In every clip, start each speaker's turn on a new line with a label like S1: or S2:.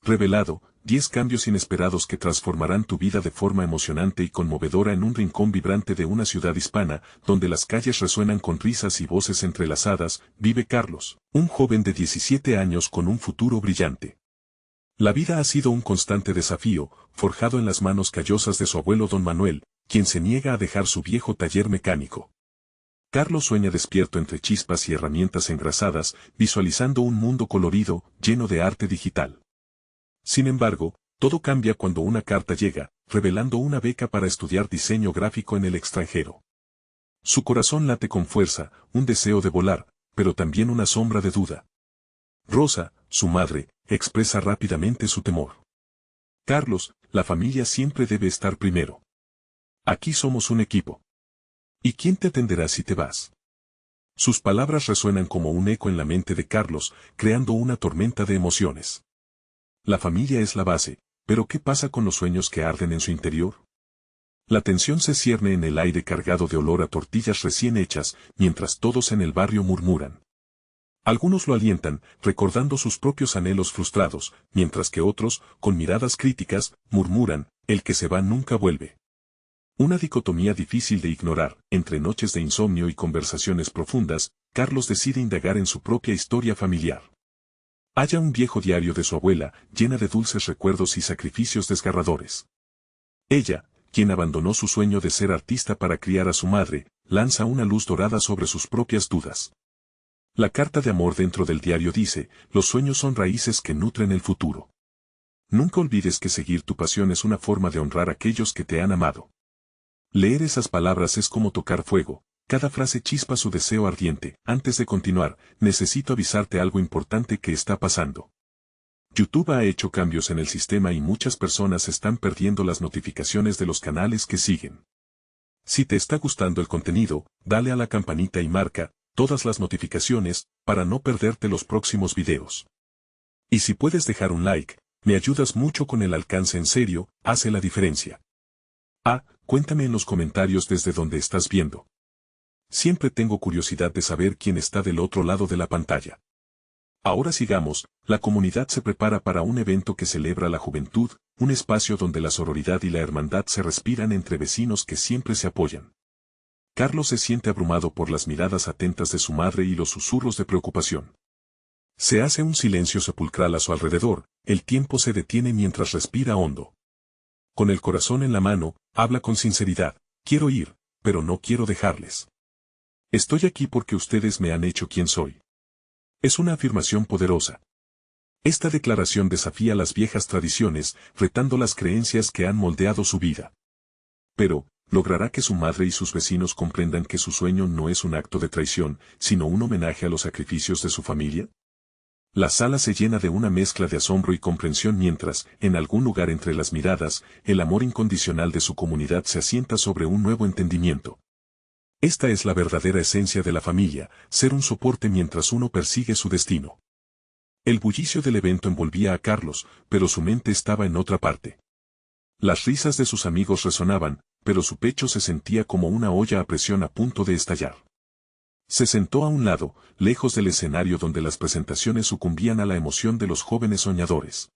S1: revelado, 10 cambios inesperados que transformarán tu vida de forma emocionante y conmovedora en un rincón vibrante de una ciudad hispana, donde las calles resuenan con risas y voces entrelazadas, vive Carlos, un joven de 17 años con un futuro brillante. La vida ha sido un constante desafío, forjado en las manos callosas de su abuelo don Manuel, quien se niega a dejar su viejo taller mecánico. Carlos sueña despierto entre chispas y herramientas engrasadas, visualizando un mundo colorido, lleno de arte digital. Sin embargo, todo cambia cuando una carta llega, revelando una beca para estudiar diseño gráfico en el extranjero. Su corazón late con fuerza, un deseo de volar, pero también una sombra de duda. Rosa, su madre, expresa rápidamente su temor. Carlos, la familia siempre debe estar primero. Aquí somos un equipo. ¿Y quién te atenderá si te vas? Sus palabras resuenan como un eco en la mente de Carlos, creando una tormenta de emociones. La familia es la base, pero ¿qué pasa con los sueños que arden en su interior? La tensión se cierne en el aire cargado de olor a tortillas recién hechas, mientras todos en el barrio murmuran. Algunos lo alientan, recordando sus propios anhelos frustrados, mientras que otros, con miradas críticas, murmuran, el que se va nunca vuelve. Una dicotomía difícil de ignorar, entre noches de insomnio y conversaciones profundas, Carlos decide indagar en su propia historia familiar. Halla un viejo diario de su abuela, llena de dulces recuerdos y sacrificios desgarradores. Ella, quien abandonó su sueño de ser artista para criar a su madre, lanza una luz dorada sobre sus propias dudas. La carta de amor dentro del diario dice, los sueños son raíces que nutren el futuro. Nunca olvides que seguir tu pasión es una forma de honrar a aquellos que te han amado. Leer esas palabras es como tocar fuego. Cada frase chispa su deseo ardiente. Antes de continuar, necesito avisarte algo importante que está pasando. YouTube ha hecho cambios en el sistema y muchas personas están perdiendo las notificaciones de los canales que siguen. Si te está gustando el contenido, dale a la campanita y marca todas las notificaciones para no perderte los próximos videos. Y si puedes dejar un like, me ayudas mucho con el alcance en serio, hace la diferencia. Cuéntame en los comentarios desde donde estás viendo. Siempre tengo curiosidad de saber quién está del otro lado de la pantalla. Ahora sigamos, la comunidad se prepara para un evento que celebra la juventud, un espacio donde la sororidad y la hermandad se respiran entre vecinos que siempre se apoyan. Carlos se siente abrumado por las miradas atentas de su madre y los susurros de preocupación. Se hace un silencio sepulcral a su alrededor, el tiempo se detiene mientras respira hondo. Con el corazón en la mano, habla con sinceridad, quiero ir, pero no quiero dejarles. Estoy aquí porque ustedes me han hecho quien soy. Es una afirmación poderosa. Esta declaración desafía las viejas tradiciones, retando las creencias que han moldeado su vida. Pero, ¿logrará que su madre y sus vecinos comprendan que su sueño no es un acto de traición, sino un homenaje a los sacrificios de su familia? La sala se llena de una mezcla de asombro y comprensión mientras, en algún lugar entre las miradas, el amor incondicional de su comunidad se asienta sobre un nuevo entendimiento. Esta es la verdadera esencia de la familia, ser un soporte mientras uno persigue su destino. El bullicio del evento envolvía a Carlos, pero su mente estaba en otra parte. Las risas de sus amigos resonaban, pero su pecho se sentía como una olla a presión a punto de estallar. Se sentó a un lado, lejos del escenario donde las presentaciones sucumbían a la emoción de los jóvenes soñadores.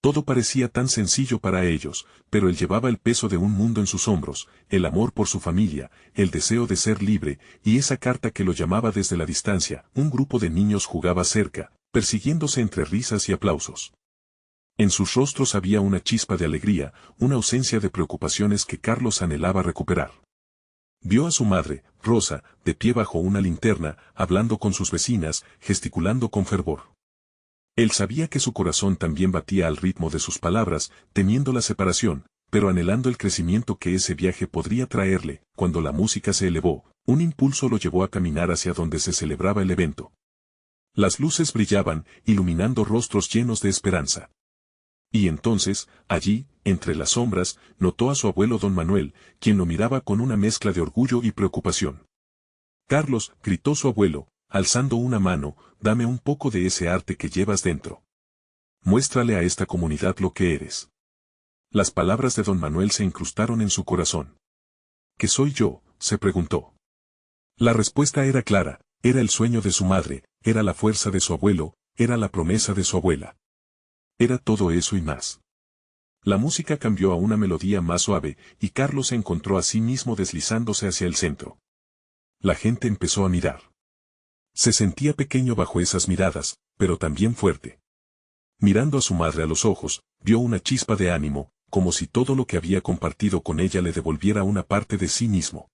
S1: Todo parecía tan sencillo para ellos, pero él llevaba el peso de un mundo en sus hombros, el amor por su familia, el deseo de ser libre, y esa carta que lo llamaba desde la distancia. Un grupo de niños jugaba cerca, persiguiéndose entre risas y aplausos. En sus rostros había una chispa de alegría, una ausencia de preocupaciones que Carlos anhelaba recuperar. Vio a su madre, Rosa, de pie bajo una linterna, hablando con sus vecinas, gesticulando con fervor. Él sabía que su corazón también batía al ritmo de sus palabras, temiendo la separación, pero anhelando el crecimiento que ese viaje podría traerle. Cuando la música se elevó, un impulso lo llevó a caminar hacia donde se celebraba el evento. Las luces brillaban, iluminando rostros llenos de esperanza. Y entonces, allí, entre las sombras, notó a su abuelo don Manuel, quien lo miraba con una mezcla de orgullo y preocupación. «Carlos», gritó su abuelo, alzando una mano, «dame un poco de ese arte que llevas dentro. Muéstrale a esta comunidad lo que eres». Las palabras de don Manuel se incrustaron en su corazón. «¿Qué soy yo?», se preguntó. La respuesta era clara, era el sueño de su madre, era la fuerza de su abuelo, era la promesa de su abuela. Era todo eso y más. La música cambió a una melodía más suave, y Carlos se encontró a sí mismo deslizándose hacia el centro. La gente empezó a mirar. Se sentía pequeño bajo esas miradas, pero también fuerte. Mirando a su madre a los ojos, vio una chispa de ánimo, como si todo lo que había compartido con ella le devolviera una parte de sí mismo.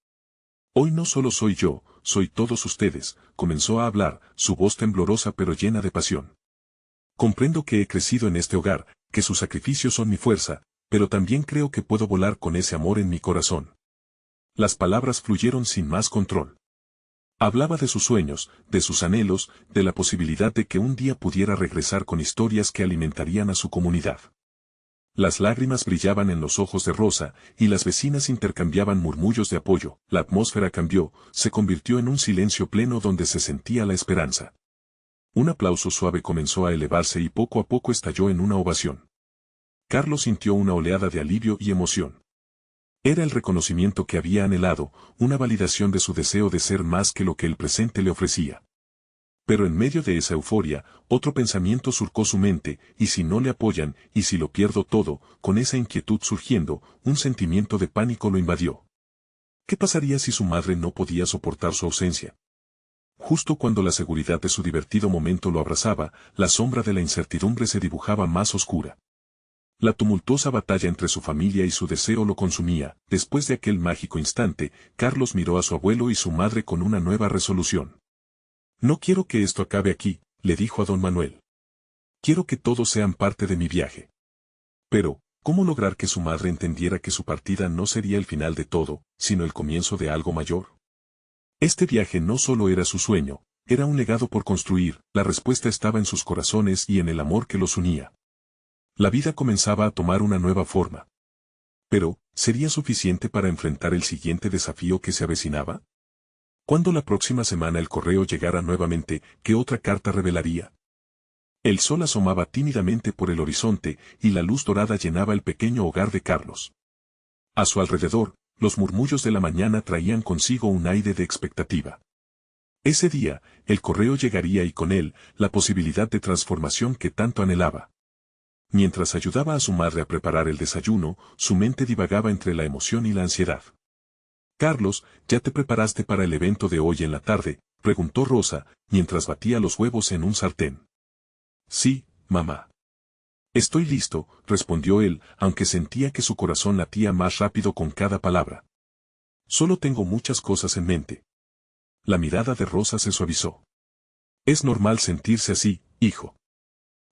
S1: Hoy no solo soy yo, soy todos ustedes, comenzó a hablar, su voz temblorosa pero llena de pasión. Comprendo que he crecido en este hogar, que sus sacrificios son mi fuerza, pero también creo que puedo volar con ese amor en mi corazón. Las palabras fluyeron sin más control. Hablaba de sus sueños, de sus anhelos, de la posibilidad de que un día pudiera regresar con historias que alimentarían a su comunidad. Las lágrimas brillaban en los ojos de Rosa, y las vecinas intercambiaban murmullos de apoyo. La atmósfera cambió, se convirtió en un silencio pleno donde se sentía la esperanza. Un aplauso suave comenzó a elevarse y poco a poco estalló en una ovación. Carlos sintió una oleada de alivio y emoción. Era el reconocimiento que había anhelado, una validación de su deseo de ser más que lo que el presente le ofrecía. Pero en medio de esa euforia, otro pensamiento surcó su mente, y si no le apoyan, y si lo pierdo todo, con esa inquietud surgiendo, un sentimiento de pánico lo invadió. ¿Qué pasaría si su madre no podía soportar su ausencia? Justo cuando la seguridad de su divertido momento lo abrazaba, la sombra de la incertidumbre se dibujaba más oscura. La tumultuosa batalla entre su familia y su deseo lo consumía. Después de aquel mágico instante, Carlos miró a su abuelo y su madre con una nueva resolución. No quiero que esto acabe aquí, le dijo a don Manuel. Quiero que todos sean parte de mi viaje. Pero, ¿cómo lograr que su madre entendiera que su partida no sería el final de todo, sino el comienzo de algo mayor? Este viaje no solo era su sueño, era un legado por construir. La respuesta estaba en sus corazones y en el amor que los unía. La vida comenzaba a tomar una nueva forma. Pero, ¿sería suficiente para enfrentar el siguiente desafío que se avecinaba? Cuando la próxima semana el correo llegara nuevamente, ¿qué otra carta revelaría? El sol asomaba tímidamente por el horizonte, y la luz dorada llenaba el pequeño hogar de Carlos. A su alrededor, los murmullos de la mañana traían consigo un aire de expectativa. Ese día, el correo llegaría y con él, la posibilidad de transformación que tanto anhelaba. Mientras ayudaba a su madre a preparar el desayuno, su mente divagaba entre la emoción y la ansiedad. «Carlos, ¿ya te preparaste para el evento de hoy en la tarde?», preguntó Rosa, mientras batía los huevos en un sartén. «Sí, mamá». «Estoy listo», respondió él, aunque sentía que su corazón latía más rápido con cada palabra. «Solo tengo muchas cosas en mente». La mirada de Rosa se suavizó. «Es normal sentirse así, hijo.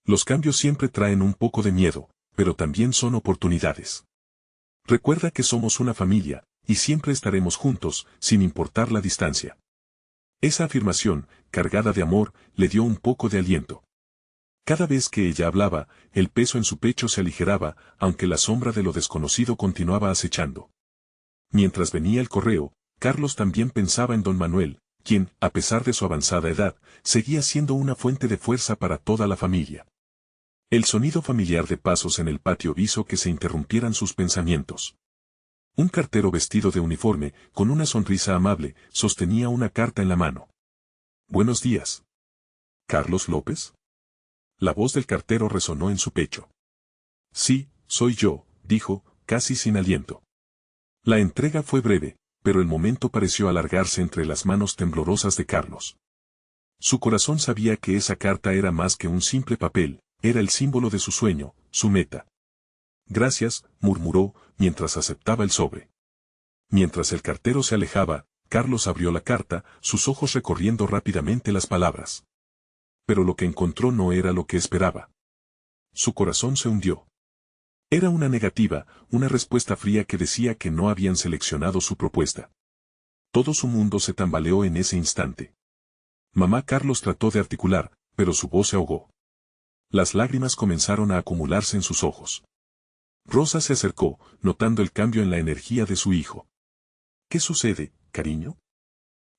S1: Los cambios siempre traen un poco de miedo, pero también son oportunidades. Recuerda que somos una familia, y siempre estaremos juntos, sin importar la distancia». Esa afirmación, cargada de amor, le dio un poco de aliento. Cada vez que ella hablaba, el peso en su pecho se aligeraba, aunque la sombra de lo desconocido continuaba acechando. Mientras venía el correo, Carlos también pensaba en don Manuel, quien, a pesar de su avanzada edad, seguía siendo una fuente de fuerza para toda la familia. El sonido familiar de pasos en el patio hizo que se interrumpieran sus pensamientos. Un cartero vestido de uniforme, con una sonrisa amable, sostenía una carta en la mano. «Buenos días. ¿Carlos López?». La voz del cartero resonó en su pecho. «Sí, soy yo», dijo, casi sin aliento. La entrega fue breve, pero el momento pareció alargarse entre las manos temblorosas de Carlos. Su corazón sabía que esa carta era más que un simple papel, era el símbolo de su sueño, su meta. «Gracias», murmuró, mientras aceptaba el sobre. Mientras el cartero se alejaba, Carlos abrió la carta, sus ojos recorriendo rápidamente las palabras. Pero lo que encontró no era lo que esperaba. Su corazón se hundió. Era una negativa, una respuesta fría que decía que no habían seleccionado su propuesta. Todo su mundo se tambaleó en ese instante. Mamá Carlos trató de articular, pero su voz se ahogó. Las lágrimas comenzaron a acumularse en sus ojos. Rosa se acercó, notando el cambio en la energía de su hijo. «¿Qué sucede, cariño?».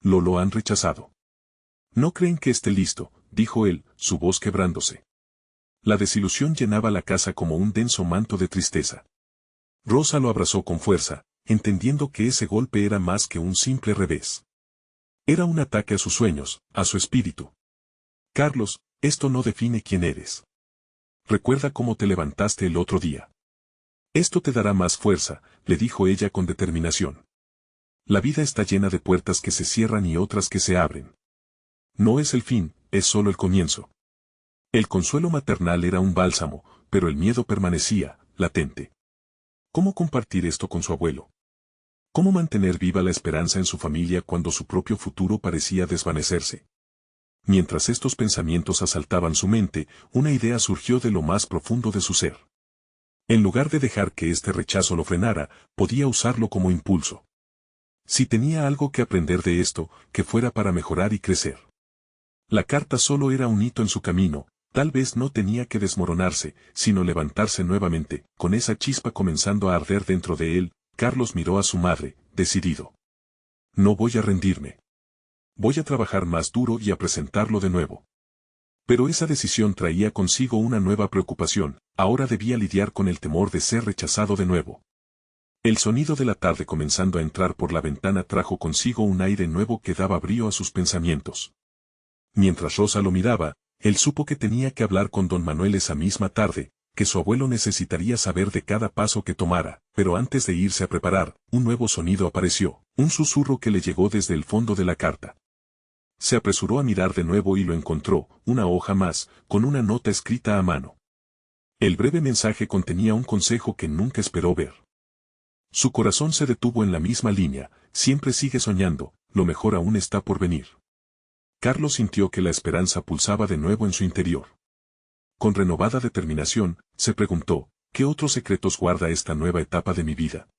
S1: «Lo han rechazado». «No creen que esté listo», dijo él, su voz quebrándose. La desilusión llenaba la casa como un denso manto de tristeza. Rosa lo abrazó con fuerza, entendiendo que ese golpe era más que un simple revés. Era un ataque a sus sueños, a su espíritu. «Carlos, esto no define quién eres. Recuerda cómo te levantaste el otro día. Esto te dará más fuerza, le dijo ella con determinación. La vida está llena de puertas que se cierran y otras que se abren. No es el fin, es solo el comienzo. El consuelo maternal era un bálsamo, pero el miedo permanecía, latente. ¿Cómo compartir esto con su abuelo? ¿Cómo mantener viva la esperanza en su familia cuando su propio futuro parecía desvanecerse? Mientras estos pensamientos asaltaban su mente, una idea surgió de lo más profundo de su ser. En lugar de dejar que este rechazo lo frenara, podía usarlo como impulso. Si tenía algo que aprender de esto, que fuera para mejorar y crecer. La carta solo era un hito en su camino, tal vez no tenía que desmoronarse, sino levantarse nuevamente, con esa chispa comenzando a arder dentro de él. Carlos miró a su madre, decidido. No voy a rendirme. Voy a trabajar más duro y a presentarlo de nuevo. Pero esa decisión traía consigo una nueva preocupación, ahora debía lidiar con el temor de ser rechazado de nuevo. El sonido de la tarde comenzando a entrar por la ventana trajo consigo un aire nuevo que daba brío a sus pensamientos. Mientras Rosa lo miraba, él supo que tenía que hablar con don Manuel esa misma tarde, que su abuelo necesitaría saber de cada paso que tomara, pero antes de irse a preparar, un nuevo sonido apareció, un susurro que le llegó desde el fondo de la carta. Se apresuró a mirar de nuevo y lo encontró, una hoja más, con una nota escrita a mano. El breve mensaje contenía un consejo que nunca esperó ver. Su corazón se detuvo en la misma línea, siempre sigue soñando, lo mejor aún está por venir. Carlos sintió que la esperanza pulsaba de nuevo en su interior. Con renovada determinación, se preguntó, ¿qué otros secretos guarda esta nueva etapa de mi vida?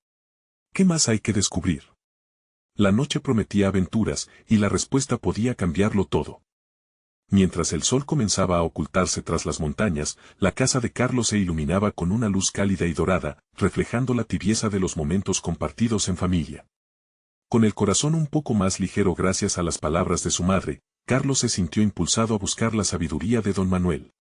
S1: ¿Qué más hay que descubrir? La noche prometía aventuras, y la respuesta podía cambiarlo todo. Mientras el sol comenzaba a ocultarse tras las montañas, la casa de Carlos se iluminaba con una luz cálida y dorada, reflejando la tibieza de los momentos compartidos en familia. Con el corazón un poco más ligero gracias a las palabras de su madre, Carlos se sintió impulsado a buscar la sabiduría de don Manuel.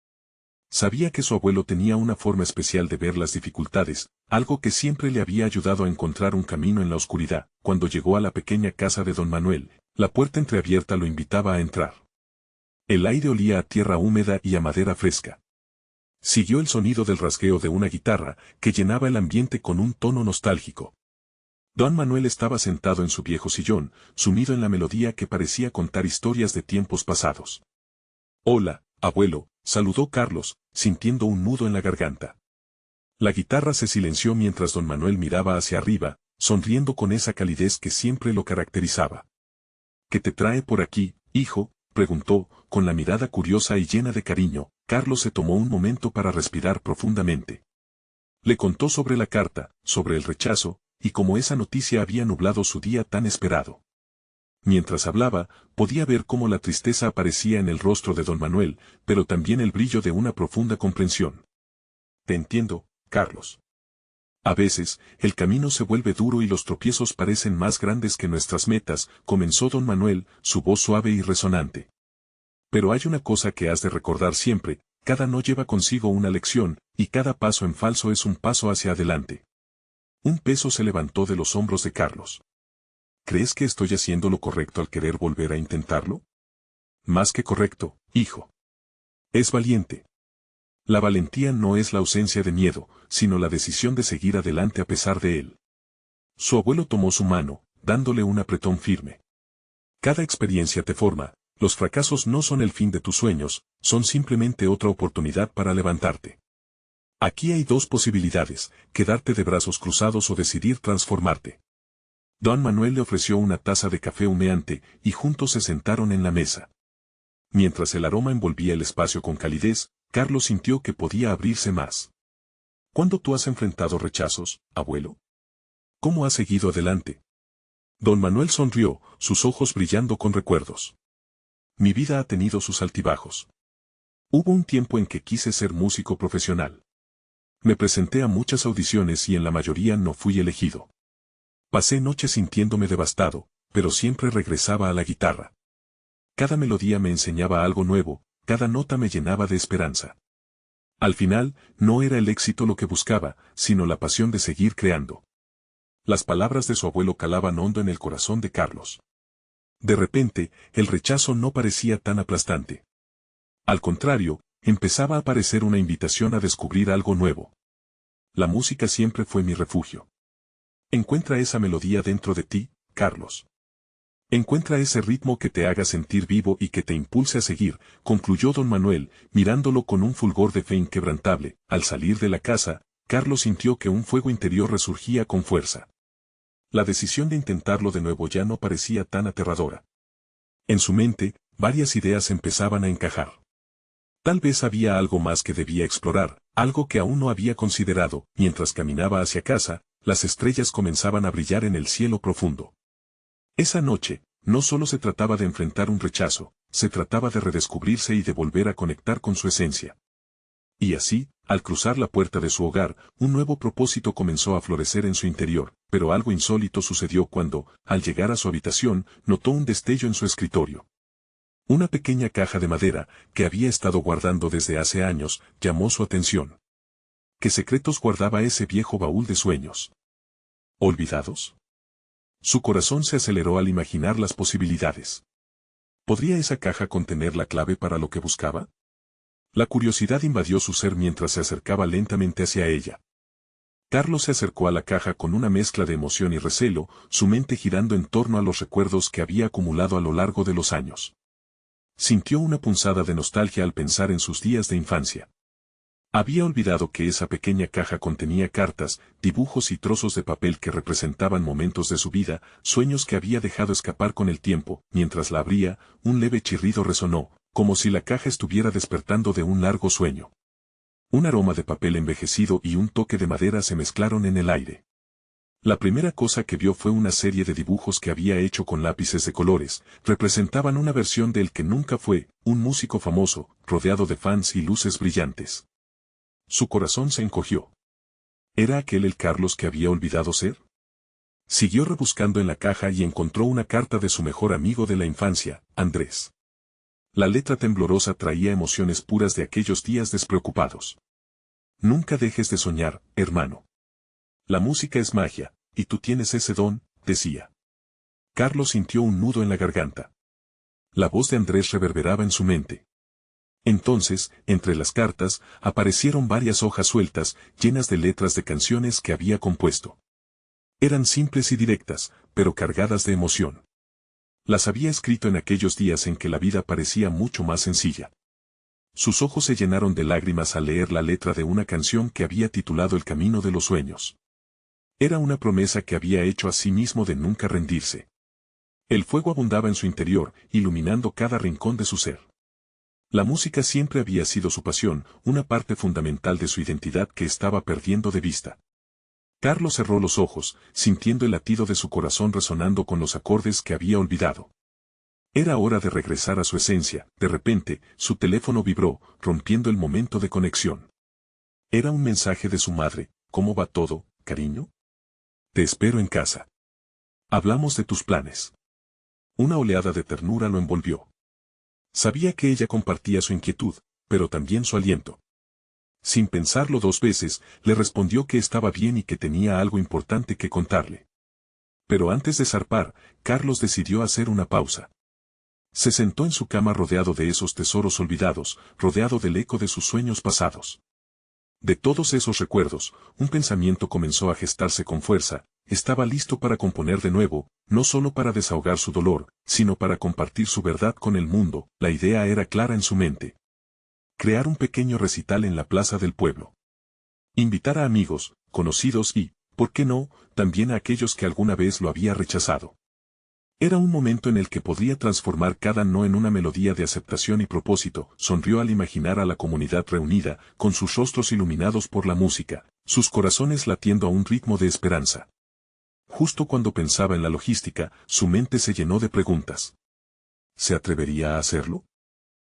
S1: Sabía que su abuelo tenía una forma especial de ver las dificultades, algo que siempre le había ayudado a encontrar un camino en la oscuridad. Cuando llegó a la pequeña casa de don Manuel, la puerta entreabierta lo invitaba a entrar. El aire olía a tierra húmeda y a madera fresca. Siguió el sonido del rasgueo de una guitarra, que llenaba el ambiente con un tono nostálgico. Don Manuel estaba sentado en su viejo sillón, sumido en la melodía que parecía contar historias de tiempos pasados. «Hola, abuelo», saludó Carlos, sintiendo un nudo en la garganta. La guitarra se silenció mientras don Manuel miraba hacia arriba, sonriendo con esa calidez que siempre lo caracterizaba. «¿Qué te trae por aquí, hijo?», preguntó, con la mirada curiosa y llena de cariño. Carlos se tomó un momento para respirar profundamente. Le contó sobre la carta, sobre el rechazo, y cómo esa noticia había nublado su día tan esperado. Mientras hablaba, podía ver cómo la tristeza aparecía en el rostro de don Manuel, pero también el brillo de una profunda comprensión. «Te entiendo, Carlos. A veces, el camino se vuelve duro y los tropiezos parecen más grandes que nuestras metas», comenzó don Manuel, su voz suave y resonante. «Pero hay una cosa que has de recordar siempre, cada no lleva consigo una lección, y cada paso en falso es un paso hacia adelante». Un peso se levantó de los hombros de Carlos. «¿Crees que estoy haciendo lo correcto al querer volver a intentarlo?». «Más que correcto, hijo. Es valiente». La valentía no es la ausencia de miedo, sino la decisión de seguir adelante a pesar de él. Su abuelo tomó su mano, dándole un apretón firme. «Cada experiencia te forma, los fracasos no son el fin de tus sueños, son simplemente otra oportunidad para levantarte. Aquí hay dos posibilidades, quedarte de brazos cruzados o decidir transformarte». Don Manuel le ofreció una taza de café humeante, y juntos se sentaron en la mesa. Mientras el aroma envolvía el espacio con calidez, Carlos sintió que podía abrirse más. «¿Cuándo tú has enfrentado rechazos, abuelo? ¿Cómo has seguido adelante?». Don Manuel sonrió, sus ojos brillando con recuerdos. «Mi vida ha tenido sus altibajos. Hubo un tiempo en que quise ser músico profesional. Me presenté a muchas audiciones y en la mayoría no fui elegido. Pasé noches sintiéndome devastado, pero siempre regresaba a la guitarra. Cada melodía me enseñaba algo nuevo, cada nota me llenaba de esperanza. Al final, no era el éxito lo que buscaba, sino la pasión de seguir creando». Las palabras de su abuelo calaban hondo en el corazón de Carlos. De repente, el rechazo no parecía tan aplastante. Al contrario, empezaba a parecer una invitación a descubrir algo nuevo. La música siempre fue mi refugio. Encuentra esa melodía dentro de ti, Carlos. Encuentra ese ritmo que te haga sentir vivo y que te impulse a seguir, concluyó don Manuel, mirándolo con un fulgor de fe inquebrantable. Al salir de la casa, Carlos sintió que un fuego interior resurgía con fuerza. La decisión de intentarlo de nuevo ya no parecía tan aterradora. En su mente, varias ideas empezaban a encajar. Tal vez había algo más que debía explorar, algo que aún no había considerado. Mientras caminaba hacia casa, las estrellas comenzaban a brillar en el cielo profundo. Esa noche, no solo se trataba de enfrentar un rechazo, se trataba de redescubrirse y de volver a conectar con su esencia. Y así, al cruzar la puerta de su hogar, un nuevo propósito comenzó a florecer en su interior, pero algo insólito sucedió cuando, al llegar a su habitación, notó un destello en su escritorio. Una pequeña caja de madera, que había estado guardando desde hace años, llamó su atención. ¿Qué secretos guardaba ese viejo baúl de sueños? ¿Olvidados? Su corazón se aceleró al imaginar las posibilidades. ¿Podría esa caja contener la clave para lo que buscaba? La curiosidad invadió su ser mientras se acercaba lentamente hacia ella. Carlos se acercó a la caja con una mezcla de emoción y recelo, su mente girando en torno a los recuerdos que había acumulado a lo largo de los años. Sintió una punzada de nostalgia al pensar en sus días de infancia. Había olvidado que esa pequeña caja contenía cartas, dibujos y trozos de papel que representaban momentos de su vida, sueños que había dejado escapar con el tiempo. Mientras la abría, un leve chirrido resonó, como si la caja estuviera despertando de un largo sueño. Un aroma de papel envejecido y un toque de madera se mezclaron en el aire. La primera cosa que vio fue una serie de dibujos que había hecho con lápices de colores, representaban una versión del que nunca fue, un músico famoso, rodeado de fans y luces brillantes. Su corazón se encogió. ¿Era aquel el Carlos que había olvidado ser? Siguió rebuscando en la caja y encontró una carta de su mejor amigo de la infancia, Andrés. La letra temblorosa traía emociones puras de aquellos días despreocupados. Nunca dejes de soñar, hermano. La música es magia, y tú tienes ese don, decía. Carlos sintió un nudo en la garganta. La voz de Andrés reverberaba en su mente. Entonces, entre las cartas, aparecieron varias hojas sueltas, llenas de letras de canciones que había compuesto. Eran simples y directas, pero cargadas de emoción. Las había escrito en aquellos días en que la vida parecía mucho más sencilla. Sus ojos se llenaron de lágrimas al leer la letra de una canción que había titulado El Camino de los Sueños. Era una promesa que había hecho a sí mismo de nunca rendirse. El fuego abundaba en su interior, iluminando cada rincón de su ser. La música siempre había sido su pasión, una parte fundamental de su identidad que estaba perdiendo de vista. Carlos cerró los ojos, sintiendo el latido de su corazón resonando con los acordes que había olvidado. Era hora de regresar a su esencia. De repente, su teléfono vibró, rompiendo el momento de conexión. Era un mensaje de su madre. ¿Cómo va todo, cariño? Te espero en casa. Hablamos de tus planes. Una oleada de ternura lo envolvió. Sabía que ella compartía su inquietud, pero también su aliento. Sin pensarlo dos veces, le respondió que estaba bien y que tenía algo importante que contarle. Pero antes de zarpar, Carlos decidió hacer una pausa. Se sentó en su cama rodeado de esos tesoros olvidados, rodeado del eco de sus sueños pasados. De todos esos recuerdos, un pensamiento comenzó a gestarse con fuerza. Estaba listo para componer de nuevo, no solo para desahogar su dolor, sino para compartir su verdad con el mundo. La idea era clara en su mente. Crear un pequeño recital en la plaza del pueblo. Invitar a amigos, conocidos y, ¿por qué no?, también a aquellos que alguna vez lo había rechazado. Era un momento en el que podría transformar cada no en una melodía de aceptación y propósito. Sonrió al imaginar a la comunidad reunida, con sus rostros iluminados por la música, sus corazones latiendo a un ritmo de esperanza. Justo cuando pensaba en la logística, su mente se llenó de preguntas. ¿Se atrevería a hacerlo?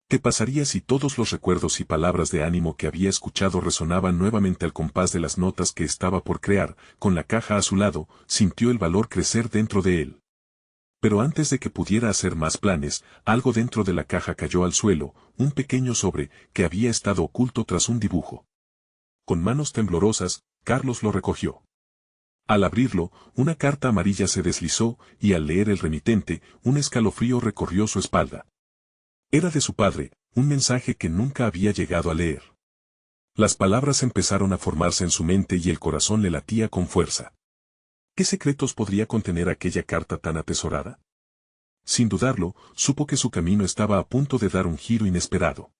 S1: ¿Qué pasaría si todos los recuerdos y palabras de ánimo que había escuchado resonaban nuevamente al compás de las notas que estaba por crear? Con la caja a su lado, sintió el valor crecer dentro de él. Pero antes de que pudiera hacer más planes, algo dentro de la caja cayó al suelo, un pequeño sobre, que había estado oculto tras un dibujo. Con manos temblorosas, Carlos lo recogió. Al abrirlo, una carta amarilla se deslizó, y al leer el remitente, un escalofrío recorrió su espalda. Era de su padre, un mensaje que nunca había llegado a leer. Las palabras empezaron a formarse en su mente y el corazón le latía con fuerza. ¿Qué secretos podría contener aquella carta tan atesorada? Sin dudarlo, supo que su camino estaba a punto de dar un giro inesperado.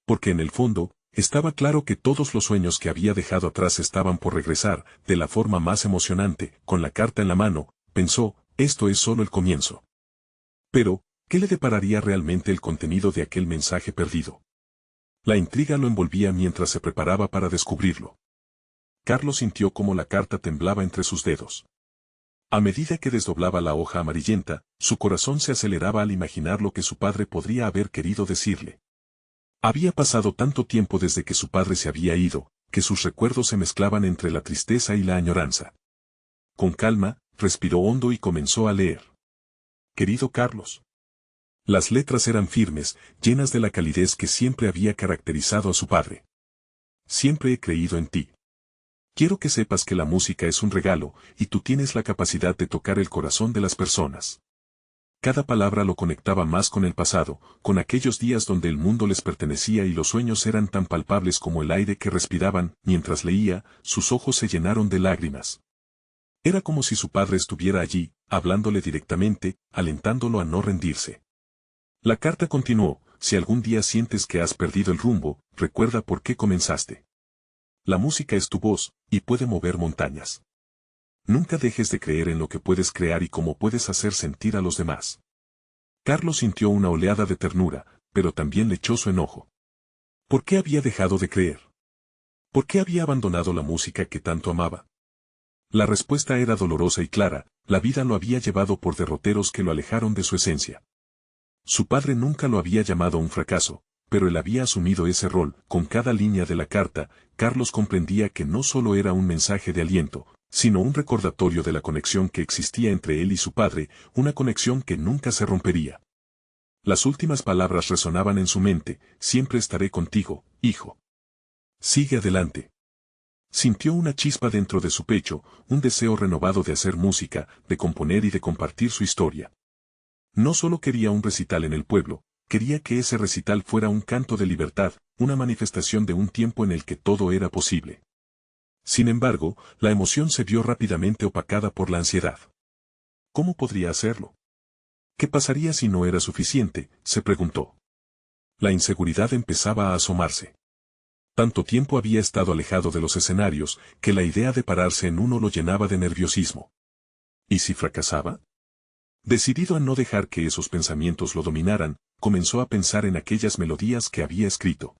S1: Porque en el fondo, estaba claro que todos los sueños que había dejado atrás estaban por regresar, de la forma más emocionante, con la carta en la mano, pensó, esto es solo el comienzo. Pero, ¿qué le depararía realmente el contenido de aquel mensaje perdido? La intriga lo envolvía mientras se preparaba para descubrirlo. Carlos sintió cómo la carta temblaba entre sus dedos. A medida que desdoblaba la hoja amarillenta, su corazón se aceleraba al imaginar lo que su padre podría haber querido decirle. Había pasado tanto tiempo desde que su padre se había ido, que sus recuerdos se mezclaban entre la tristeza y la añoranza. Con calma, respiró hondo y comenzó a leer. Querido Carlos. Las letras eran firmes, llenas de la calidez que siempre había caracterizado a su padre. Siempre he creído en ti. Quiero que sepas que la música es un regalo, y tú tienes la capacidad de tocar el corazón de las personas. Cada palabra lo conectaba más con el pasado, con aquellos días donde el mundo les pertenecía y los sueños eran tan palpables como el aire que respiraban. Mientras leía, sus ojos se llenaron de lágrimas. Era como si su padre estuviera allí, hablándole directamente, alentándolo a no rendirse. La carta continuó, si algún día sientes que has perdido el rumbo, recuerda por qué comenzaste. La música es tu voz, y puede mover montañas. Nunca dejes de creer en lo que puedes crear y cómo puedes hacer sentir a los demás. Carlos sintió una oleada de ternura, pero también le echó su enojo. ¿Por qué había dejado de creer? ¿Por qué había abandonado la música que tanto amaba? La respuesta era dolorosa y clara, la vida lo había llevado por derroteros que lo alejaron de su esencia. Su padre nunca lo había llamado un fracaso, pero él había asumido ese rol. Con cada línea de la carta, Carlos comprendía que no solo era un mensaje de aliento, sino un recordatorio de la conexión que existía entre él y su padre, una conexión que nunca se rompería. Las últimas palabras resonaban en su mente, siempre estaré contigo, hijo. Sigue adelante. Sintió una chispa dentro de su pecho, un deseo renovado de hacer música, de componer y de compartir su historia. No solo quería un recital en el pueblo, quería que ese recital fuera un canto de libertad, una manifestación de un tiempo en el que todo era posible. Sin embargo, la emoción se vio rápidamente opacada por la ansiedad. ¿Cómo podría hacerlo? ¿Qué pasaría si no era suficiente?, se preguntó. La inseguridad empezaba a asomarse. Tanto tiempo había estado alejado de los escenarios, que la idea de pararse en uno lo llenaba de nerviosismo. ¿Y si fracasaba? Decidido a no dejar que esos pensamientos lo dominaran, comenzó a pensar en aquellas melodías que había escrito.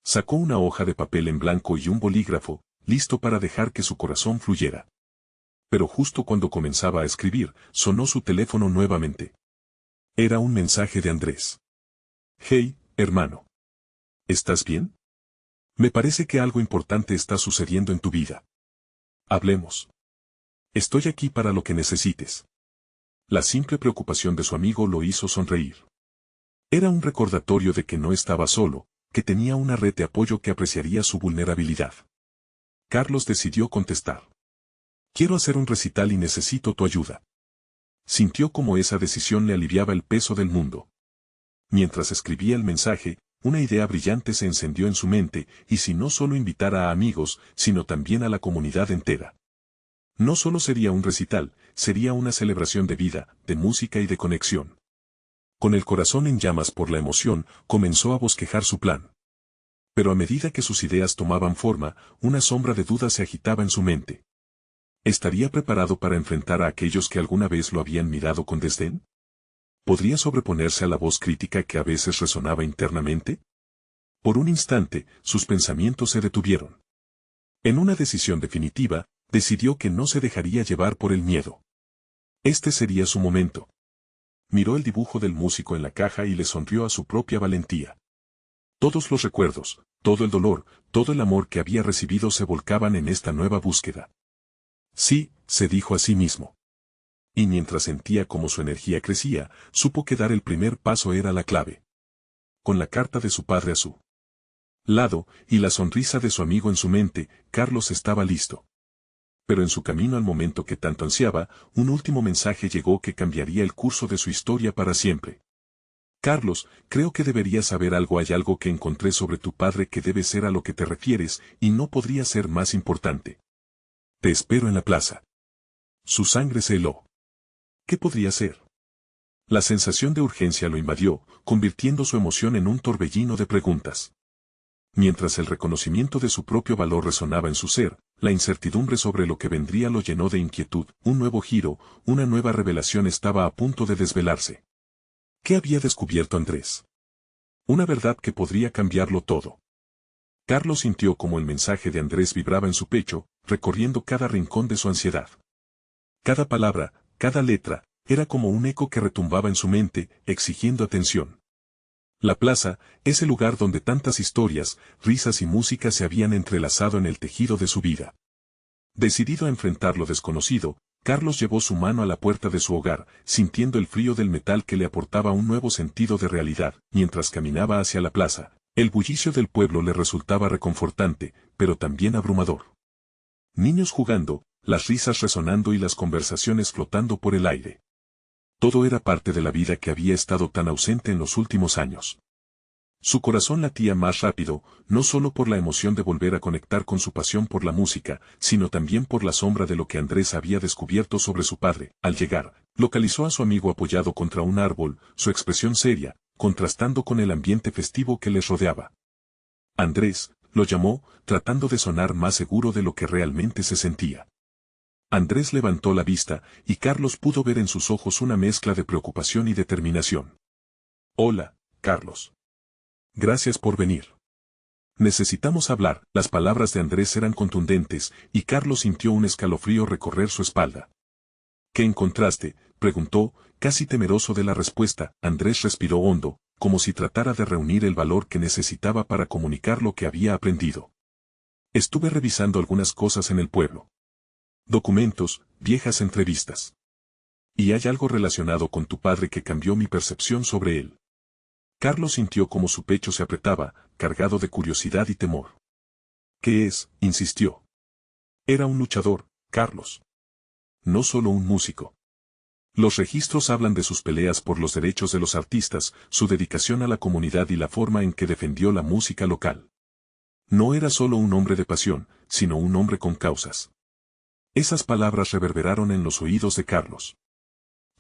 S1: Sacó una hoja de papel en blanco y un bolígrafo, listo para dejar que su corazón fluyera. Pero justo cuando comenzaba a escribir, sonó su teléfono nuevamente. Era un mensaje de Andrés. Hey, hermano. ¿Estás bien? Me parece que algo importante está sucediendo en tu vida. Hablemos. Estoy aquí para lo que necesites. La simple preocupación de su amigo lo hizo sonreír. Era un recordatorio de que no estaba solo, que tenía una red de apoyo que apreciaría su vulnerabilidad. Carlos decidió contestar. Quiero hacer un recital y necesito tu ayuda. Sintió como esa decisión le aliviaba el peso del mundo. Mientras escribía el mensaje, una idea brillante se encendió en su mente, y si no solo invitara a amigos, sino también a la comunidad entera. No solo sería un recital, sería una celebración de vida, de música y de conexión. Con el corazón en llamas por la emoción, comenzó a bosquejar su plan. Pero a medida que sus ideas tomaban forma, una sombra de duda se agitaba en su mente. ¿Estaría preparado para enfrentar a aquellos que alguna vez lo habían mirado con desdén? ¿Podría sobreponerse a la voz crítica que a veces resonaba internamente? Por un instante, sus pensamientos se detuvieron. En una decisión definitiva, decidió que no se dejaría llevar por el miedo. Este sería su momento. Miró el dibujo del músico en la caja y le sonrió a su propia valentía. Todos los recuerdos, todo el dolor, todo el amor que había recibido se volcaban en esta nueva búsqueda. Sí, se dijo a sí mismo. Y mientras sentía cómo su energía crecía, supo que dar el primer paso era la clave. Con la carta de su padre a su lado, y la sonrisa de su amigo en su mente, Carlos estaba listo. Pero en su camino al momento que tanto ansiaba, un último mensaje llegó que cambiaría el curso de su historia para siempre. Carlos, creo que deberías saber algo. Hay algo que encontré sobre tu padre que debe ser a lo que te refieres, y no podría ser más importante. Te espero en la plaza. Su sangre se heló. ¿Qué podría ser? La sensación de urgencia lo invadió, convirtiendo su emoción en un torbellino de preguntas. Mientras el reconocimiento de su propio valor resonaba en su ser, la incertidumbre sobre lo que vendría lo llenó de inquietud. Un nuevo giro, una nueva revelación estaba a punto de desvelarse. ¿Qué había descubierto Andrés? Una verdad que podría cambiarlo todo. Carlos sintió como el mensaje de Andrés vibraba en su pecho, recorriendo cada rincón de su ansiedad. Cada palabra, cada letra, era como un eco que retumbaba en su mente, exigiendo atención. La plaza, ese lugar donde tantas historias, risas y música se habían entrelazado en el tejido de su vida. Decidido a enfrentar lo desconocido, Carlos llevó su mano a la puerta de su hogar, sintiendo el frío del metal que le aportaba un nuevo sentido de realidad. Mientras caminaba hacia la plaza, el bullicio del pueblo le resultaba reconfortante, pero también abrumador. Niños jugando, las risas resonando y las conversaciones flotando por el aire. Todo era parte de la vida que había estado tan ausente en los últimos años. Su corazón latía más rápido, no solo por la emoción de volver a conectar con su pasión por la música, sino también por la sombra de lo que Andrés había descubierto sobre su padre. Al llegar, localizó a su amigo apoyado contra un árbol, su expresión seria, contrastando con el ambiente festivo que les rodeaba. Andrés, lo llamó, tratando de sonar más seguro de lo que realmente se sentía. Andrés levantó la vista, y Carlos pudo ver en sus ojos una mezcla de preocupación y determinación. Hola, Carlos. Gracias por venir. Necesitamos hablar. Las palabras de Andrés eran contundentes, y Carlos sintió un escalofrío recorrer su espalda. ¿Qué encontraste?, preguntó, casi temeroso de la respuesta. Andrés respiró hondo, como si tratara de reunir el valor que necesitaba para comunicar lo que había aprendido. Estuve revisando algunas cosas en el pueblo. Documentos, viejas entrevistas. Y hay algo relacionado con tu padre que cambió mi percepción sobre él. Carlos sintió como su pecho se apretaba, cargado de curiosidad y temor. ¿Qué es?, insistió. Era un luchador, Carlos. No solo un músico. Los registros hablan de sus peleas por los derechos de los artistas, su dedicación a la comunidad y la forma en que defendió la música local. No era solo un hombre de pasión, sino un hombre con causas. Esas palabras reverberaron en los oídos de Carlos.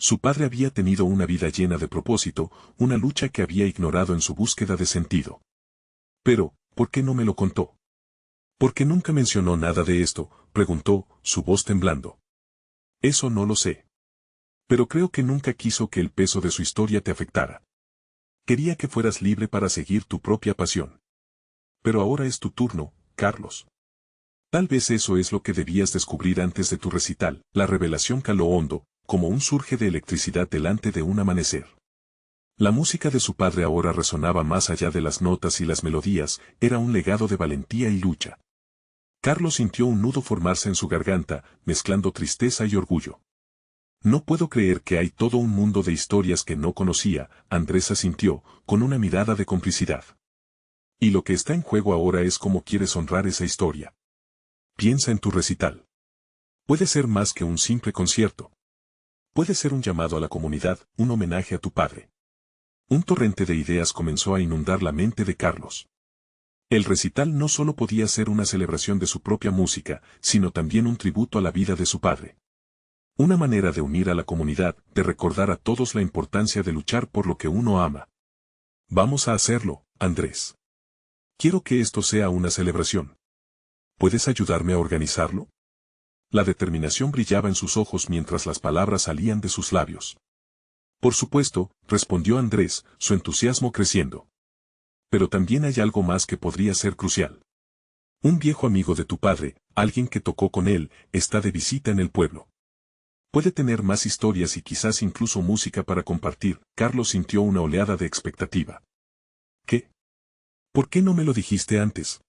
S1: Su padre había tenido una vida llena de propósito, una lucha que había ignorado en su búsqueda de sentido. Pero, ¿por qué no me lo contó? ¿Por qué nunca mencionó nada de esto?, preguntó, su voz temblando. Eso no lo sé. Pero creo que nunca quiso que el peso de su historia te afectara. Quería que fueras libre para seguir tu propia pasión. Pero ahora es tu turno, Carlos. Tal vez eso es lo que debías descubrir antes de tu recital. La revelación caló hondo, como un surge de electricidad delante de un amanecer. La música de su padre ahora resonaba más allá de las notas y las melodías, era un legado de valentía y lucha. Carlos sintió un nudo formarse en su garganta, mezclando tristeza y orgullo. No puedo creer que hay todo un mundo de historias que no conocía, Andrés asintió, con una mirada de complicidad. Y lo que está en juego ahora es cómo quieres honrar esa historia. Piensa en tu recital. Puede ser más que un simple concierto. Puede ser un llamado a la comunidad, un homenaje a tu padre. Un torrente de ideas comenzó a inundar la mente de Carlos. El recital no solo podía ser una celebración de su propia música, sino también un tributo a la vida de su padre. Una manera de unir a la comunidad, de recordar a todos la importancia de luchar por lo que uno ama. Vamos a hacerlo, Andrés. Quiero que esto sea una celebración. ¿Puedes ayudarme a organizarlo? La determinación brillaba en sus ojos mientras las palabras salían de sus labios. Por supuesto, respondió Andrés, su entusiasmo creciendo. Pero también hay algo más que podría ser crucial. Un viejo amigo de tu padre, alguien que tocó con él, está de visita en el pueblo. Puede tener más historias y quizás incluso música para compartir. Carlos sintió una oleada de expectativa. ¿Qué? ¿Por qué no me lo dijiste antes?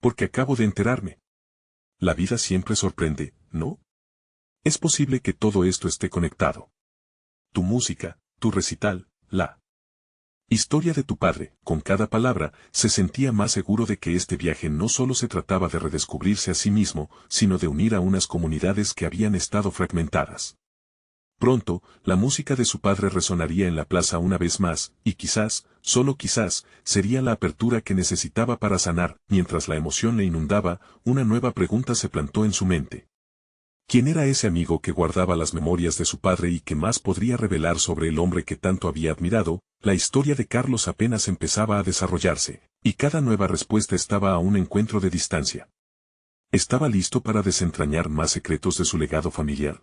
S1: Porque acabo de enterarme. La vida siempre sorprende, ¿no? Es posible que todo esto esté conectado. Tu música, tu recital, la historia de tu padre. Con cada palabra, se sentía más seguro de que este viaje no solo se trataba de redescubrirse a sí mismo, sino de unir a unas comunidades que habían estado fragmentadas. Pronto, la música de su padre resonaría en la plaza una vez más, y quizás, solo quizás, sería la apertura que necesitaba para sanar. Mientras la emoción le inundaba, una nueva pregunta se plantó en su mente. ¿Quién era ese amigo que guardaba las memorias de su padre y que más podría revelar sobre el hombre que tanto había admirado? La historia de Carlos apenas empezaba a desarrollarse, y cada nueva respuesta estaba a un encuentro de distancia. ¿Estaba listo para desentrañar más secretos de su legado familiar?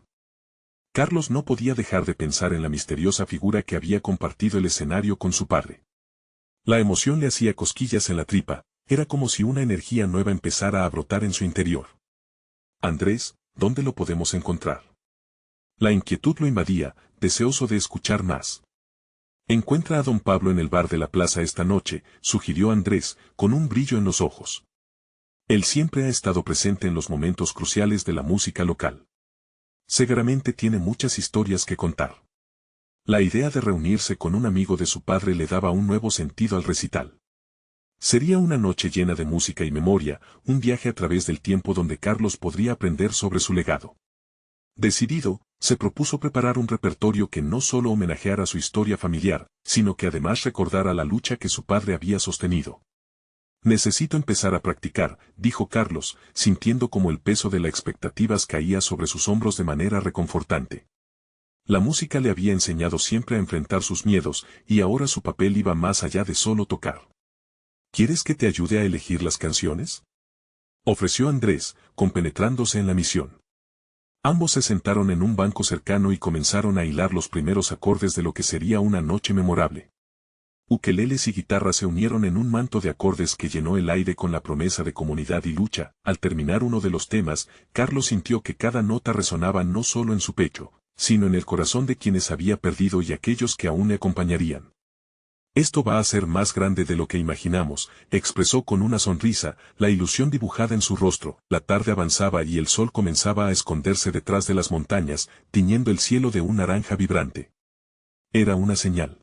S1: Carlos no podía dejar de pensar en la misteriosa figura que había compartido el escenario con su padre. La emoción le hacía cosquillas en la tripa, era como si una energía nueva empezara a brotar en su interior. Andrés, ¿dónde lo podemos encontrar? La inquietud lo invadía, deseoso de escuchar más. Encuentra a don Pablo en el bar de la plaza esta noche, sugirió Andrés, con un brillo en los ojos. Él siempre ha estado presente en los momentos cruciales de la música local. Seguramente tiene muchas historias que contar. La idea de reunirse con un amigo de su padre le daba un nuevo sentido al recital. Sería una noche llena de música y memoria, un viaje a través del tiempo donde Carlos podría aprender sobre su legado. Decidido, se propuso preparar un repertorio que no solo homenajeara su historia familiar, sino que además recordara la lucha que su padre había sostenido. Necesito empezar a practicar, dijo Carlos, sintiendo como el peso de las expectativas caía sobre sus hombros de manera reconfortante. La música le había enseñado siempre a enfrentar sus miedos, y ahora su papel iba más allá de solo tocar. ¿Quieres que te ayude a elegir las canciones?, ofreció Andrés, compenetrándose en la misión. Ambos se sentaron en un banco cercano y comenzaron a hilar los primeros acordes de lo que sería una noche memorable. Ukeleles y guitarra se unieron en un manto de acordes que llenó el aire con la promesa de comunidad y lucha. Al terminar uno de los temas, Carlos sintió que cada nota resonaba no solo en su pecho, sino en el corazón de quienes había perdido y aquellos que aún le acompañarían. Esto va a ser más grande de lo que imaginamos, expresó con una sonrisa, la ilusión dibujada en su rostro. La tarde avanzaba y el sol comenzaba a esconderse detrás de las montañas, tiñendo el cielo de un naranja vibrante. Era una señal.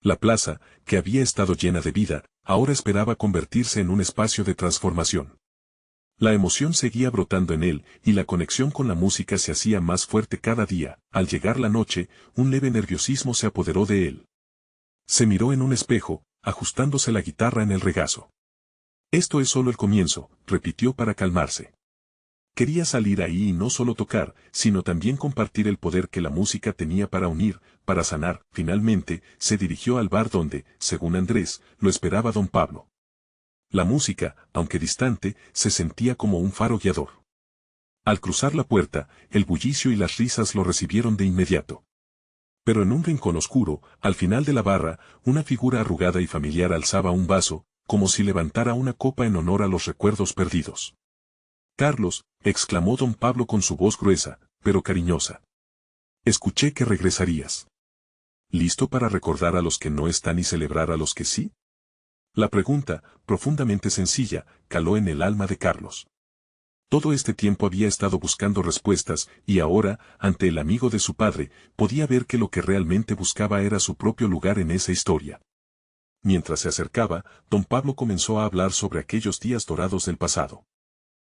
S1: La plaza, que había estado llena de vida, ahora esperaba convertirse en un espacio de transformación. La emoción seguía brotando en él, y la conexión con la música se hacía más fuerte cada día. Al llegar la noche, un leve nerviosismo se apoderó de él. Se miró en un espejo, ajustándose la guitarra en el regazo. Esto es solo el comienzo, repitió para calmarse. Quería salir ahí y no solo tocar, sino también compartir el poder que la música tenía para unir, para sanar. Finalmente, se dirigió al bar donde, según Andrés, lo esperaba don Pablo. La música, aunque distante, se sentía como un faro guiador. Al cruzar la puerta, el bullicio y las risas lo recibieron de inmediato. Pero en un rincón oscuro, al final de la barra, una figura arrugada y familiar alzaba un vaso, como si levantara una copa en honor a los recuerdos perdidos. Carlos, exclamó don Pablo con su voz gruesa, pero cariñosa. Escuché que regresarías. ¿Listo para recordar a los que no están y celebrar a los que sí? La pregunta, profundamente sencilla, caló en el alma de Carlos. Todo este tiempo había estado buscando respuestas, y ahora, ante el amigo de su padre, podía ver que lo que realmente buscaba era su propio lugar en esa historia. Mientras se acercaba, don Pablo comenzó a hablar sobre aquellos días dorados del pasado.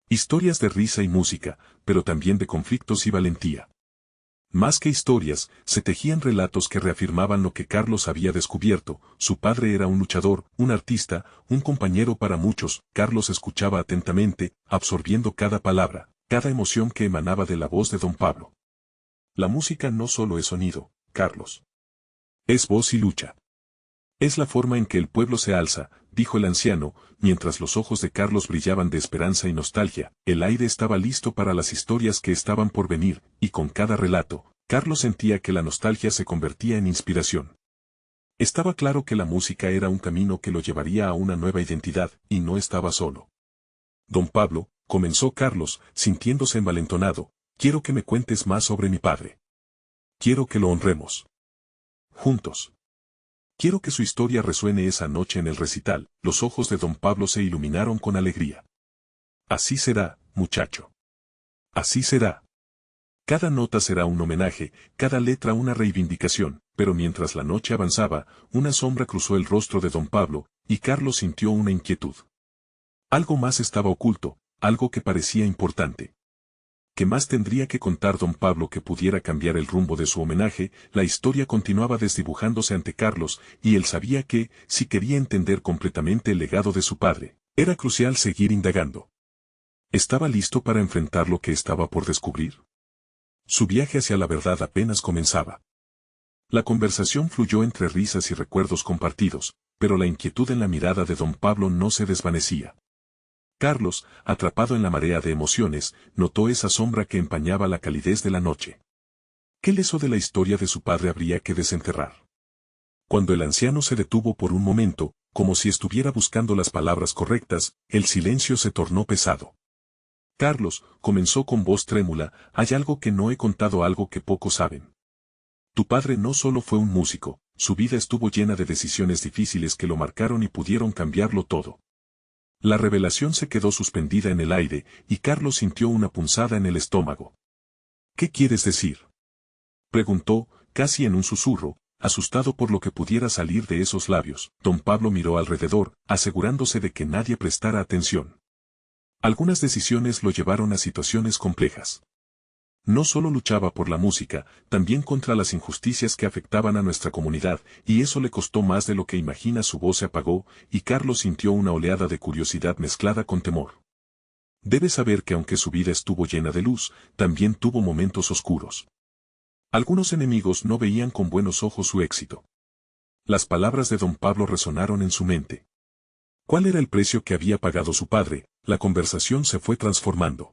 S1: Historias de risa y música, pero también de conflictos y valentía. Más que historias, se tejían relatos que reafirmaban lo que Carlos había descubierto. Su padre era un luchador, un artista, un compañero para muchos. Carlos escuchaba atentamente, absorbiendo cada palabra, cada emoción que emanaba de la voz de don Pablo. La música no solo es sonido, Carlos. Es voz y lucha. Es la forma en que el pueblo se alza, dijo el anciano, mientras los ojos de Carlos brillaban de esperanza y nostalgia. El aire estaba listo para las historias que estaban por venir, y con cada relato, Carlos sentía que la nostalgia se convertía en inspiración. Estaba claro que la música era un camino que lo llevaría a una nueva identidad, y no estaba solo. Don Pablo, comenzó Carlos, sintiéndose envalentonado, quiero que me cuentes más sobre mi padre. Quiero que lo honremos. Juntos. Quiero que su historia resuene esa noche en el recital. Los ojos de don Pablo se iluminaron con alegría. Así será, muchacho. Así será. Cada nota será un homenaje, cada letra una reivindicación, pero mientras la noche avanzaba, una sombra cruzó el rostro de don Pablo, y Carlos sintió una inquietud. Algo más estaba oculto, algo que parecía importante. ¿Qué más tendría que contar don Pablo que pudiera cambiar el rumbo de su homenaje? La historia continuaba desdibujándose ante Carlos, y él sabía que, si quería entender completamente el legado de su padre, era crucial seguir indagando. ¿Estaba listo para enfrentar lo que estaba por descubrir? Su viaje hacia la verdad apenas comenzaba. La conversación fluyó entre risas y recuerdos compartidos, pero la inquietud en la mirada de don Pablo no se desvanecía. Carlos, atrapado en la marea de emociones, notó esa sombra que empañaba la calidez de la noche. ¿Qué leso de la historia de su padre habría que desenterrar? Cuando el anciano se detuvo por un momento, como si estuviera buscando las palabras correctas, el silencio se tornó pesado. Carlos, comenzó con voz trémula, hay algo que no he contado, algo que pocos saben. Tu padre no solo fue un músico, su vida estuvo llena de decisiones difíciles que lo marcaron y pudieron cambiarlo todo. La revelación se quedó suspendida en el aire, y Carlos sintió una punzada en el estómago. ¿Qué quieres decir?, preguntó, casi en un susurro, asustado por lo que pudiera salir de esos labios. Don Pablo miró alrededor, asegurándose de que nadie prestara atención. Algunas decisiones lo llevaron a situaciones complejas. No solo luchaba por la música, también contra las injusticias que afectaban a nuestra comunidad, y eso le costó más de lo que imagina. Su voz se apagó, y Carlos sintió una oleada de curiosidad mezclada con temor. Debes saber que aunque su vida estuvo llena de luz, también tuvo momentos oscuros. Algunos enemigos no veían con buenos ojos su éxito. Las palabras de don Pablo resonaron en su mente. ¿Cuál era el precio que había pagado su padre? La conversación se fue transformando.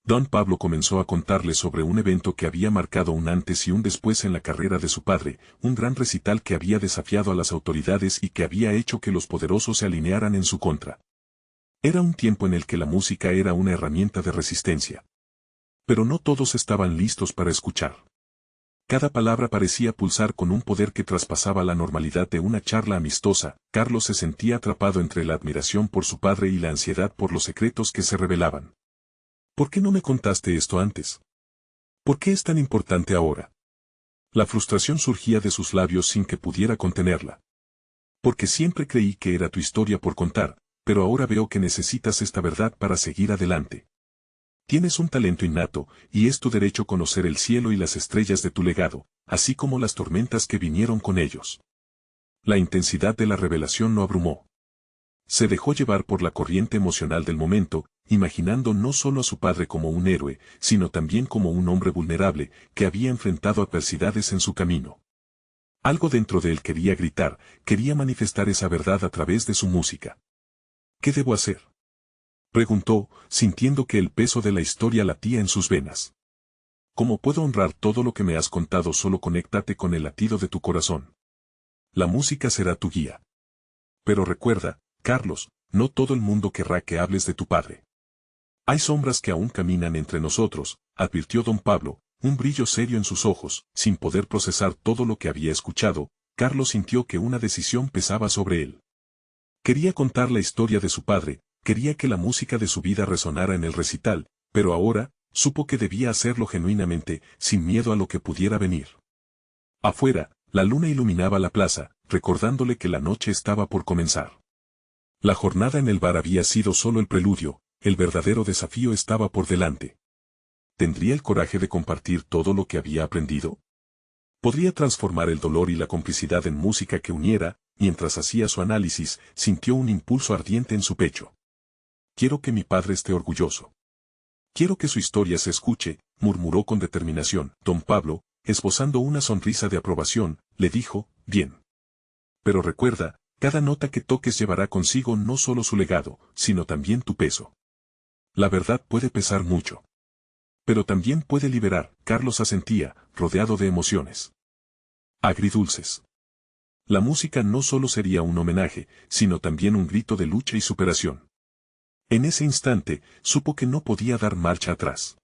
S1: Don Pablo comenzó a contarle sobre un evento que había marcado un antes y un después en la carrera de su padre, un gran recital que había desafiado a las autoridades y que había hecho que los poderosos se alinearan en su contra. Era un tiempo en el que la música era una herramienta de resistencia. Pero no todos estaban listos para escuchar. Cada palabra parecía pulsar con un poder que traspasaba la normalidad de una charla amistosa. Carlos se sentía atrapado entre la admiración por su padre y la ansiedad por los secretos que se revelaban. ¿Por qué no me contaste esto antes? ¿Por qué es tan importante ahora? La frustración surgía de sus labios sin que pudiera contenerla. Porque siempre creí que era tu historia por contar, pero ahora veo que necesitas esta verdad para seguir adelante. Tienes un talento innato, y es tu derecho conocer el cielo y las estrellas de tu legado, así como las tormentas que vinieron con ellos. La intensidad de la revelación lo abrumó. Se dejó llevar por la corriente emocional del momento, imaginando no solo a su padre como un héroe, sino también como un hombre vulnerable, que había enfrentado adversidades en su camino. Algo dentro de él quería gritar, quería manifestar esa verdad a través de su música. ¿Qué debo hacer?, preguntó, sintiendo que el peso de la historia latía en sus venas. ¿Cómo puedo honrar todo lo que me has contado? Solo conéctate con el latido de tu corazón. La música será tu guía. Pero recuerda, Carlos, no todo el mundo querrá que hables de tu padre. Hay sombras que aún caminan entre nosotros, advirtió don Pablo, un brillo serio en sus ojos. Sin poder procesar todo lo que había escuchado, Carlos sintió que una decisión pesaba sobre él. Quería contar la historia de su padre, quería que la música de su vida resonara en el recital, pero ahora, supo que debía hacerlo genuinamente, sin miedo a lo que pudiera venir. Afuera, la luna iluminaba la plaza, recordándole que la noche estaba por comenzar. La jornada en el bar había sido solo el preludio, el verdadero desafío estaba por delante. ¿Tendría el coraje de compartir todo lo que había aprendido? ¿Podría transformar el dolor y la complicidad en música que uniera? Mientras hacía su análisis, sintió un impulso ardiente en su pecho. Quiero que mi padre esté orgulloso. Quiero que su historia se escuche, murmuró con determinación. Don Pablo, esbozando una sonrisa de aprobación, le dijo, bien. Pero recuerda, cada nota que toques llevará consigo no solo su legado, sino también tu peso. La verdad puede pesar mucho. Pero también puede liberar. Carlos asentía, rodeado de emociones agridulces. La música no solo sería un homenaje, sino también un grito de lucha y superación. En ese instante, supo que no podía dar marcha atrás.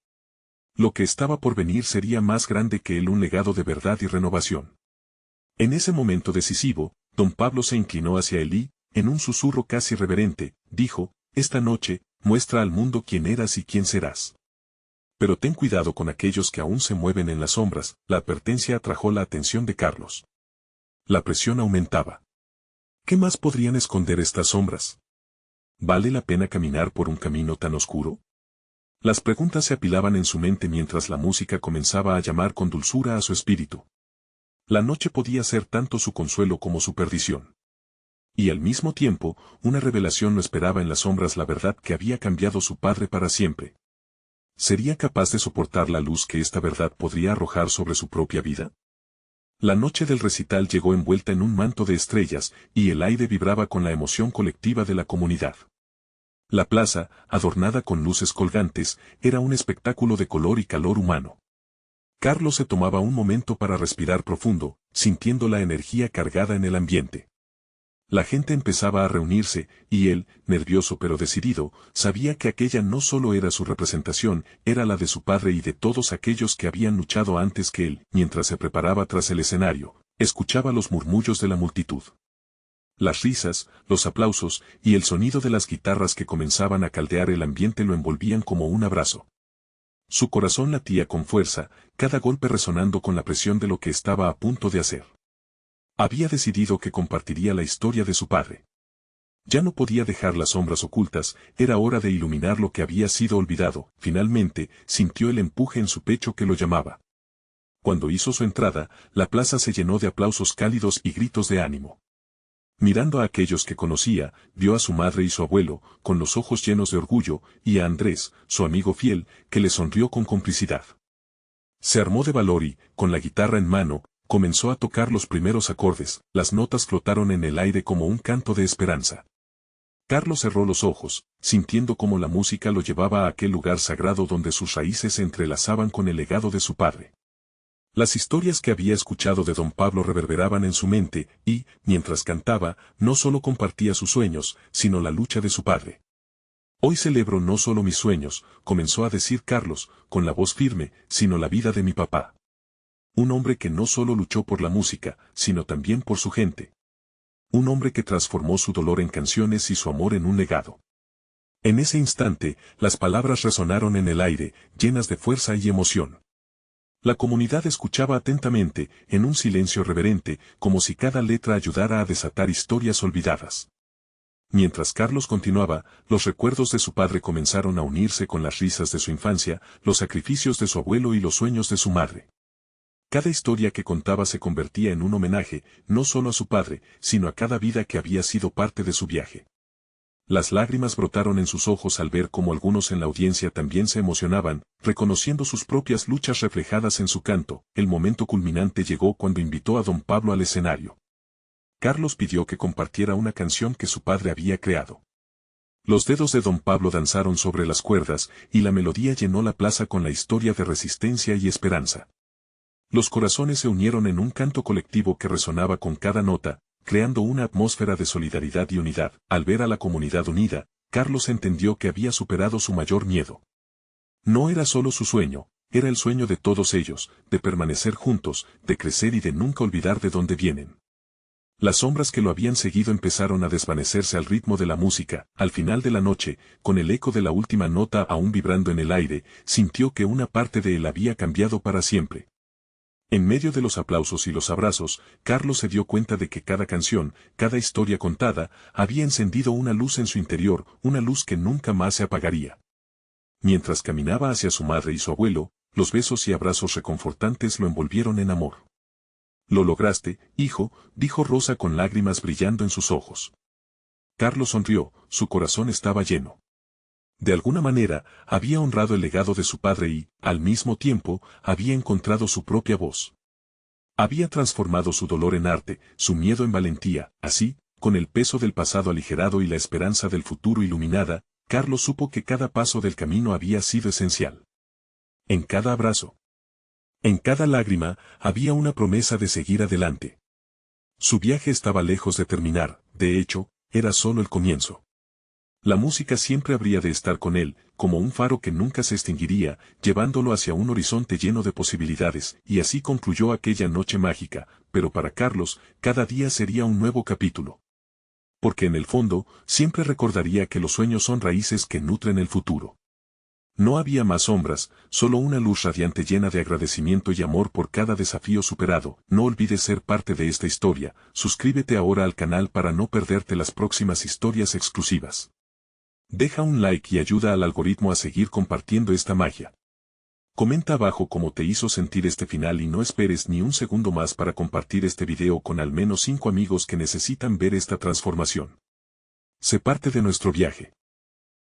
S1: Lo que estaba por venir sería más grande que él, un legado de verdad y renovación. En ese momento decisivo, don Pablo se inclinó hacia él y, en un susurro casi reverente, dijo, esta noche, muestra al mundo quién eras y quién serás. Pero ten cuidado con aquellos que aún se mueven en las sombras. La advertencia atrajo la atención de Carlos. La presión aumentaba. ¿Qué más podrían esconder estas sombras? ¿Vale la pena caminar por un camino tan oscuro? Las preguntas se apilaban en su mente mientras la música comenzaba a llamar con dulzura a su espíritu. La noche podía ser tanto su consuelo como su perdición. Y al mismo tiempo, una revelación lo esperaba en las sombras, la verdad que había cambiado su padre para siempre. ¿Sería capaz de soportar la luz que esta verdad podría arrojar sobre su propia vida? La noche del recital llegó envuelta en un manto de estrellas, y el aire vibraba con la emoción colectiva de la comunidad. La plaza, adornada con luces colgantes, era un espectáculo de color y calor humano. Carlos se tomaba un momento para respirar profundo, sintiendo la energía cargada en el ambiente. La gente empezaba a reunirse, y él, nervioso pero decidido, sabía que aquella no solo era su representación, era la de su padre y de todos aquellos que habían luchado antes que él. Mientras se preparaba tras el escenario, escuchaba los murmullos de la multitud. Las risas, los aplausos, y el sonido de las guitarras que comenzaban a caldear el ambiente lo envolvían como un abrazo. Su corazón latía con fuerza, cada golpe resonando con la presión de lo que estaba a punto de hacer. Había decidido que compartiría la historia de su padre. Ya no podía dejar las sombras ocultas, era hora de iluminar lo que había sido olvidado. Finalmente, sintió el empuje en su pecho que lo llamaba. Cuando hizo su entrada, la plaza se llenó de aplausos cálidos y gritos de ánimo. Mirando a aquellos que conocía, vio a su madre y su abuelo, con los ojos llenos de orgullo, y a Andrés, su amigo fiel, que le sonrió con complicidad. Se armó de valor y, con la guitarra en mano, comenzó a tocar los primeros acordes. Las notas flotaron en el aire como un canto de esperanza. Carlos cerró los ojos, sintiendo cómo la música lo llevaba a aquel lugar sagrado donde sus raíces se entrelazaban con el legado de su padre. Las historias que había escuchado de don Pablo reverberaban en su mente, y, mientras cantaba, no solo compartía sus sueños, sino la lucha de su padre. Hoy celebro no solo mis sueños, comenzó a decir Carlos, con la voz firme, sino la vida de mi papá. Un hombre que no solo luchó por la música, sino también por su gente. Un hombre que transformó su dolor en canciones y su amor en un legado. En ese instante, las palabras resonaron en el aire, llenas de fuerza y emoción. La comunidad escuchaba atentamente, en un silencio reverente, como si cada letra ayudara a desatar historias olvidadas. Mientras Carlos continuaba, los recuerdos de su padre comenzaron a unirse con las risas de su infancia, los sacrificios de su abuelo y los sueños de su madre. Cada historia que contaba se convertía en un homenaje, no solo a su padre, sino a cada vida que había sido parte de su viaje. Las lágrimas brotaron en sus ojos al ver cómo algunos en la audiencia también se emocionaban, reconociendo sus propias luchas reflejadas en su canto. El momento culminante llegó cuando invitó a don Pablo al escenario. Carlos pidió que compartiera una canción que su padre había creado. Los dedos de don Pablo danzaron sobre las cuerdas, y la melodía llenó la plaza con la historia de resistencia y esperanza. Los corazones se unieron en un canto colectivo que resonaba con cada nota, creando una atmósfera de solidaridad y unidad. Al ver a la comunidad unida, Carlos entendió que había superado su mayor miedo. No era solo su sueño, era el sueño de todos ellos, de permanecer juntos, de crecer y de nunca olvidar de dónde vienen. Las sombras que lo habían seguido empezaron a desvanecerse al ritmo de la música. Al final de la noche, con el eco de la última nota aún vibrando en el aire, sintió que una parte de él había cambiado para siempre. En medio de los aplausos y los abrazos, Carlos se dio cuenta de que cada canción, cada historia contada, había encendido una luz en su interior, una luz que nunca más se apagaría. Mientras caminaba hacia su madre y su abuelo, los besos y abrazos reconfortantes lo envolvieron en amor. «Lo lograste, hijo», dijo Rosa con lágrimas brillando en sus ojos. Carlos sonrió, su corazón estaba lleno. De alguna manera, había honrado el legado de su padre y, al mismo tiempo, había encontrado su propia voz. Había transformado su dolor en arte, su miedo en valentía. Así, con el peso del pasado aligerado y la esperanza del futuro iluminada, Carlos supo que cada paso del camino había sido esencial. En cada abrazo, en cada lágrima, había una promesa de seguir adelante. Su viaje estaba lejos de terminar, de hecho, era solo el comienzo. La música siempre habría de estar con él, como un faro que nunca se extinguiría, llevándolo hacia un horizonte lleno de posibilidades, y así concluyó aquella noche mágica, pero para Carlos, cada día sería un nuevo capítulo. Porque en el fondo, siempre recordaría que los sueños son raíces que nutren el futuro. No había más sombras, solo una luz radiante llena de agradecimiento y amor por cada desafío superado. No olvides ser parte de esta historia, suscríbete ahora al canal para no perderte las próximas historias exclusivas. Deja un like y ayuda al algoritmo a seguir compartiendo esta magia. Comenta abajo cómo te hizo sentir este final y no esperes ni un segundo más para compartir este video con al menos 5 amigos que necesitan ver esta transformación. Sé parte de nuestro viaje.